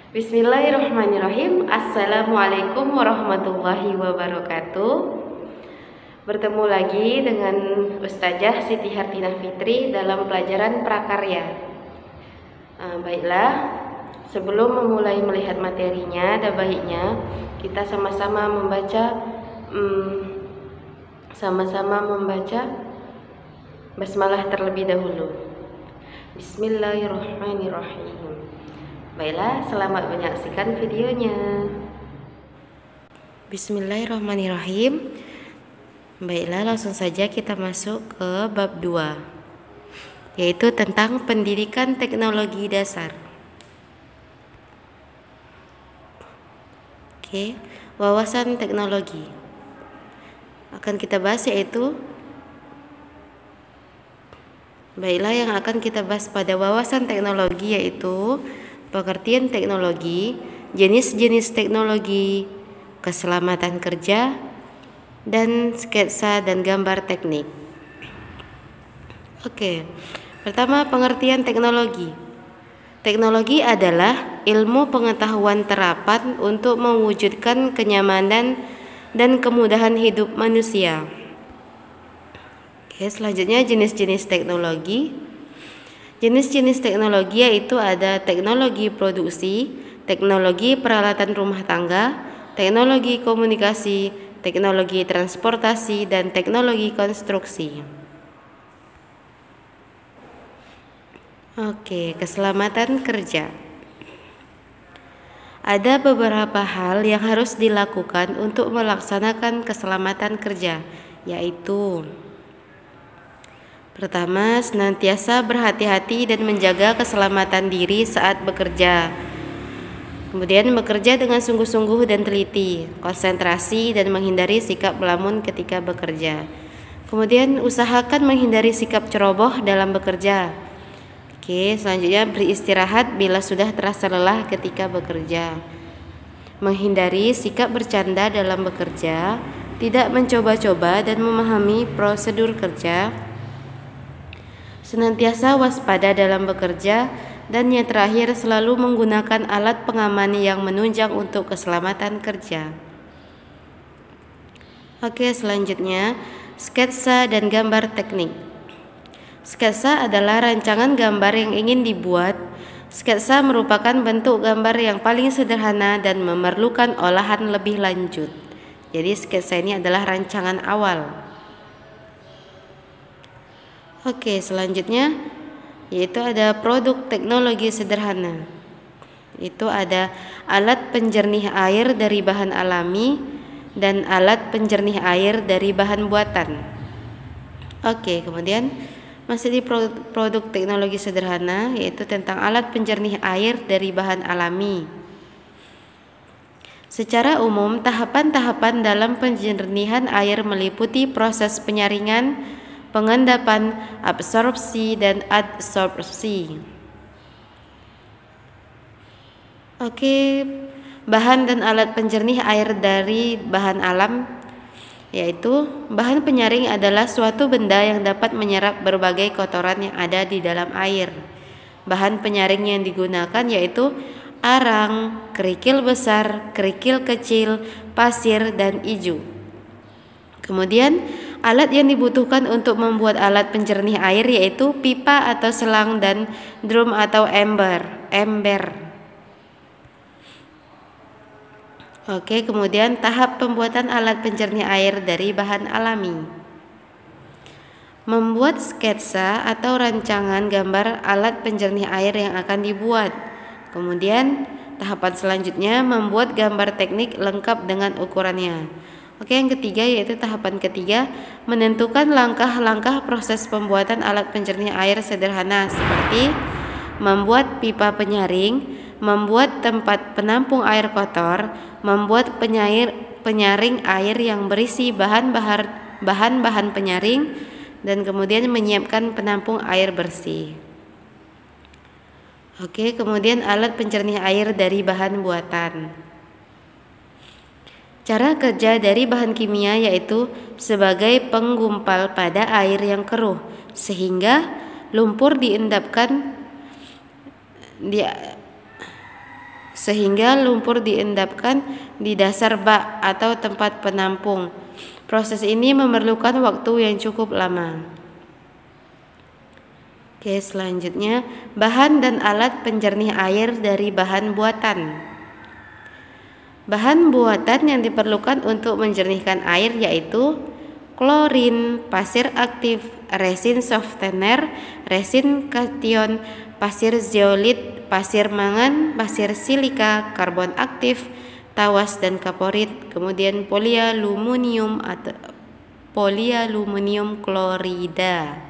Bismillahirrahmanirrahim. Assalamualaikum warahmatullahi wabarakatuh. Bertemu lagi dengan Ustazah Siti Hartinah Fitri dalam pelajaran prakarya. Baiklah, sebelum memulai melihat materinya, ada baiknya kita sama-sama membaca basmalah terlebih dahulu. Bismillahirrahmanirrahim. Baiklah, selamat menyaksikan videonya. Bismillahirrahmanirrahim. Baiklah, langsung saja kita masuk ke bab 2, yaitu tentang pendidikan teknologi dasar. Oke, wawasan teknologi akan kita bahas, yaitu baiklah, yang akan kita bahas pada wawasan teknologi yaitu pengertian teknologi, jenis-jenis teknologi, keselamatan kerja, dan sketsa dan gambar teknik. Oke, pertama, pengertian teknologi. Teknologi adalah ilmu pengetahuan terapan untuk mewujudkan kenyamanan dan kemudahan hidup manusia. Oke, selanjutnya jenis-jenis teknologi. Jenis-jenis teknologi yaitu ada teknologi produksi, teknologi peralatan rumah tangga, teknologi komunikasi, teknologi transportasi, dan teknologi konstruksi. Oke, keselamatan kerja. Ada beberapa hal yang harus dilakukan untuk melaksanakan keselamatan kerja, yaitu: pertama, senantiasa berhati-hati dan menjaga keselamatan diri saat bekerja. Kemudian, bekerja dengan sungguh-sungguh dan teliti, konsentrasi, dan menghindari sikap melamun ketika bekerja. Kemudian, usahakan menghindari sikap ceroboh dalam bekerja. Oke, selanjutnya beristirahat bila sudah terasa lelah ketika bekerja. Menghindari sikap bercanda dalam bekerja, tidak mencoba-coba dan memahami prosedur kerja. Senantiasa waspada dalam bekerja, dan yang terakhir selalu menggunakan alat pengaman yang menunjang untuk keselamatan kerja. Oke, selanjutnya sketsa dan gambar teknik. Sketsa adalah rancangan gambar yang ingin dibuat. Sketsa merupakan bentuk gambar yang paling sederhana dan memerlukan olahan lebih lanjut. Jadi sketsa ini adalah rancangan awal. Oke, selanjutnya yaitu ada produk teknologi sederhana. Itu ada alat penjernih air dari bahan alami dan alat penjernih air dari bahan buatan. Oke, kemudian masih di produk teknologi sederhana, yaitu tentang alat penjernih air dari bahan alami. Secara umum, tahapan-tahapan dalam penjernihan air meliputi proses penyaringan, pengendapan, absorpsi, dan adsorpsi. Oke, bahan dan alat penjernih air dari bahan alam, yaitu bahan penyaring adalah suatu benda yang dapat menyerap berbagai kotoran yang ada di dalam air. Bahan penyaring yang digunakan yaitu arang, kerikil besar, kerikil kecil, pasir, dan iju. Kemudian alat yang dibutuhkan untuk membuat alat penjernih air yaitu pipa atau selang dan drum atau ember. Oke, kemudian tahap pembuatan alat penjernih air dari bahan alami. Membuat sketsa atau rancangan gambar alat penjernih air yang akan dibuat. Kemudian tahapan selanjutnya membuat gambar teknik lengkap dengan ukurannya. Oke, yang ketiga yaitu tahapan ketiga, menentukan langkah-langkah proses pembuatan alat penjernih air sederhana seperti membuat pipa penyaring, membuat tempat penampung air kotor, membuat penyaring air yang berisi bahan-bahan penyaring, dan kemudian menyiapkan penampung air bersih. Oke, kemudian alat penjernih air dari bahan buatan. Cara kerja dari bahan kimia yaitu sebagai penggumpal pada air yang keruh, sehingga lumpur diendapkan sehingga lumpur diendapkan di dasar bak atau tempat penampung. Proses ini memerlukan waktu yang cukup lama. Oke, selanjutnya bahan dan alat penjernih air dari bahan buatan. Bahan buatan yang diperlukan untuk menjernihkan air yaitu klorin, pasir aktif, resin softener, resin kation, pasir zeolit, pasir mangan, pasir silika, karbon aktif, tawas dan kaporit, kemudian polialuminium atau polialuminium klorida.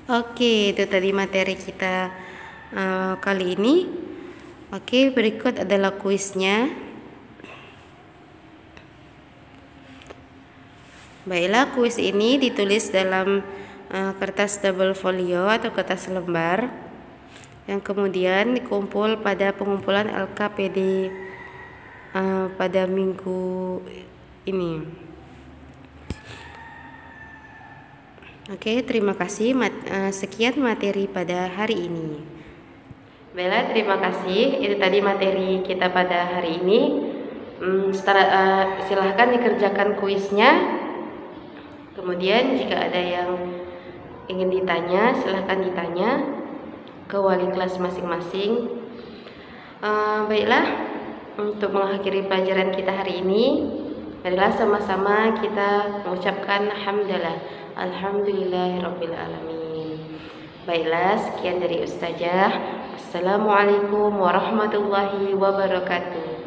Oke, itu tadi materi kita kali ini. Oke, berikut adalah kuisnya. Baiklah, kuis ini ditulis dalam kertas double folio atau kertas lembar yang kemudian dikumpul pada pengumpulan LKPD pada minggu ini. Oke, terima kasih. Sekian materi pada hari ini. Baiklah, terima kasih. Itu tadi materi kita pada hari ini. Silahkan dikerjakan kuisnya. Kemudian jika ada yang ingin ditanya, silahkan ditanya ke wali kelas masing-masing. Baiklah, untuk mengakhiri pelajaran kita hari ini, marilah sama-sama kita mengucapkan hamdalah. Alhamdulillahirabbil alamin. Baiklah, sekian dari Ustazah. Assalamualaikum warahmatullahi wabarakatuh.